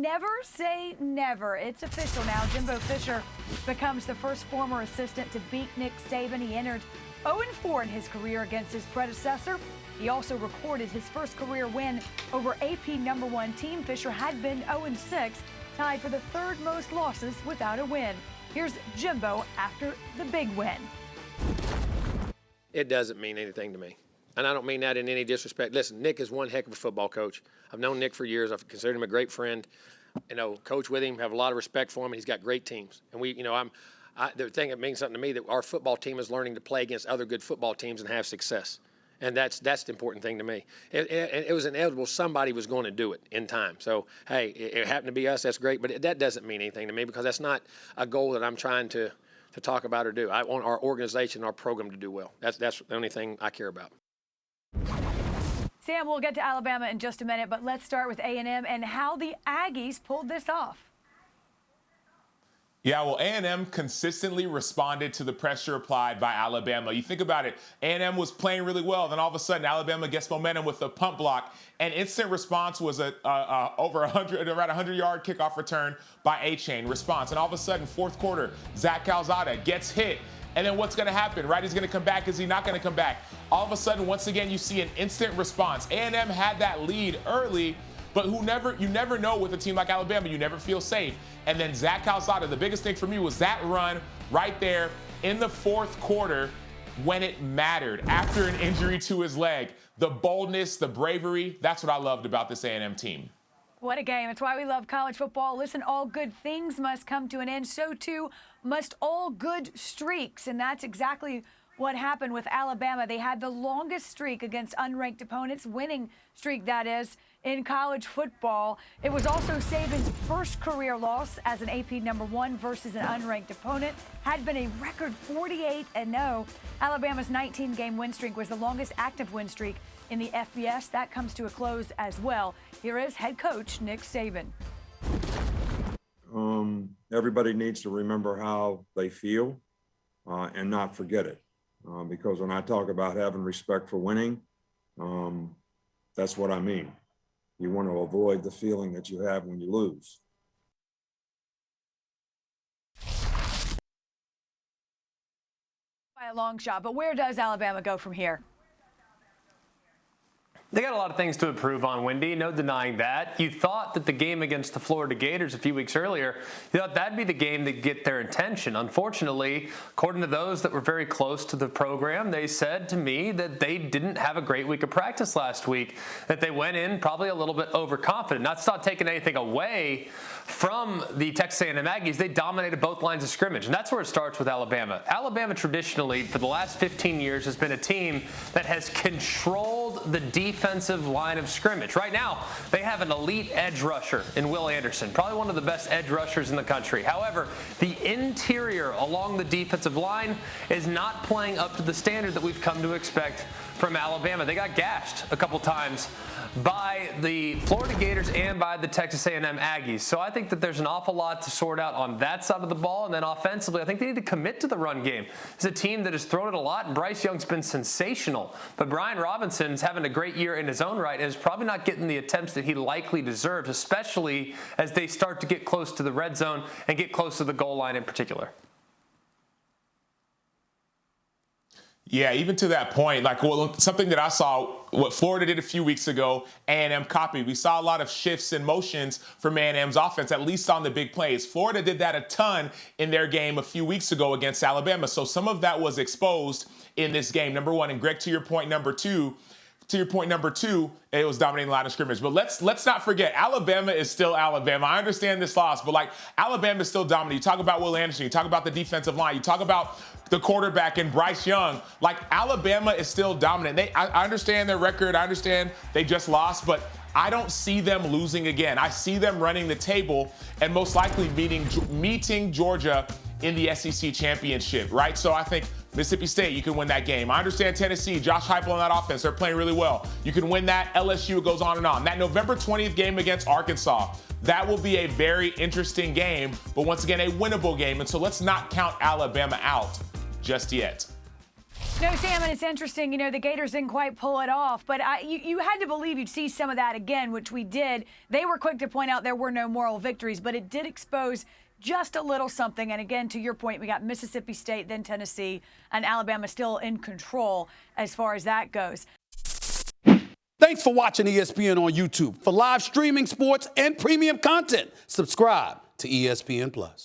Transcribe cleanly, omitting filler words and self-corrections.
never say never. It's official now. Jimbo Fisher becomes the first former assistant to beat Nick Saban. He entered 0-4 in his career against his predecessor. He also recorded his first career win over AP #1 team. Fisher had been 0-6, tied for the third most losses without a win. Here's Jimbo after the big win. It doesn't mean anything to me. And I don't mean that in any disrespect. Listen, Nick is one heck of a football coach. I've known Nick for years. I've considered him a great friend. Coach with him, have a lot of respect for him, and he's got great teams. And the thing that means something to me that our football team is learning to play against other good football teams and have success. And that's the important thing to me. It was inevitable somebody was going to do it in time. So, hey, it happened to be us. That's great. But that doesn't mean anything to me because that's not a goal that I'm trying to talk about or do. I want our organization, our program to do well. That's the only thing I care about. Sam, we'll get to Alabama in just a minute, but let's start with A&M and how the Aggies pulled this off. Yeah, well, A&M consistently responded to the pressure applied by Alabama. You think about it, A&M was playing really well. Then all of a sudden, Alabama gets momentum with a punt block. And instant response was around 100-yard kickoff return by A-Chain response. And all of a sudden, fourth quarter, Zach Calzada gets hit. And then what's going to happen, right? He's going to come back. Is he not going to come back? All of a sudden, once again, you see an instant response. A&M had that lead early, but you never know with a team like Alabama. You never feel safe. And then Zach Calzada, the biggest thing for me was that run right there in the fourth quarter when it mattered after an injury to his leg. The boldness, the bravery, that's what I loved about this A&M team. What a game. It's why we love college football. Listen, all good things must come to an end. So, too, must all good streaks. And that's exactly what happened with Alabama. They had the longest streak against unranked opponents, winning streak, that is, in college football. It was also Saban's first career loss as an AP #1 versus an unranked opponent. Had been a record 48-0. Alabama's 19-game win streak was the longest active win streak in the FBS. That comes to a close as well. Here is head coach Nick Saban. Everybody needs to remember how they feel and not forget it. Because when I talk about having respect for winning, that's what I mean. You want to avoid the feeling that you have when you lose. By a long shot, but where does Alabama go from here? They got a lot of things to improve on, Wendi. No denying that. You thought that the game against the Florida Gators a few weeks earlier, you thought that'd be the game that get their attention. Unfortunately, according to those that were very close to the program, they said to me that they didn't have a great week of practice last week, that they went in probably a little bit overconfident. That's not taking anything away from the Texas A&M Aggies. They dominated both lines of scrimmage, and that's where it starts with Alabama. Alabama traditionally, for the last 15 years, has been a team that has controlled the defensive line of scrimmage. Right now, they have an elite edge rusher in Will Anderson, probably one of the best edge rushers in the country. However, the interior along the defensive line is not playing up to the standard that we've come to expect from Alabama. They got gashed a couple times by the Florida Gators and by the Texas A&M Aggies. So I think that there's an awful lot to sort out on that side of the ball. And then offensively, I think they need to commit to the run game. It's a team that has thrown it a lot, and Bryce Young's been sensational. But Brian Robinson's having a great year in his own right and is probably not getting the attempts that he likely deserves, especially as they start to get close to the red zone and get close to the goal line in particular. Yeah, even to that point, something that I saw, what Florida did a few weeks ago, A&M copied. We saw a lot of shifts and motions from A&M's offense, at least on the big plays. Florida did that a ton in their game a few weeks ago against Alabama. So some of that was exposed in this game, number one. And Greg, to your point number two, it was dominating the line of scrimmage. But let's not forget, Alabama is still Alabama. I understand this loss, but Alabama is still dominant. You talk about Will Anderson, you talk about the defensive line, you talk about the quarterback and Bryce Young. Alabama is still dominant. I understand their record. I understand they just lost, but I don't see them losing again. I see them running the table and most likely meeting Georgia in the SEC championship, right? So I think Mississippi State, you can win that game. I understand Tennessee, Josh Heupel on that offense, they're playing really well. You can win that. LSU, it goes on and on. That November 20th game against Arkansas, that will be a very interesting game, but once again, a winnable game. And so let's not count Alabama out just yet. No, Sam, and it's interesting, the Gators didn't quite pull it off, but you had to believe you'd see some of that again, which we did. They were quick to point out there were no moral victories, but it did expose just a little something. And again, to your point, we got Mississippi State, then Tennessee, and Alabama still in control as far as that goes. Thanks for watching ESPN on YouTube. For live streaming, sports, and premium content, subscribe to ESPN+.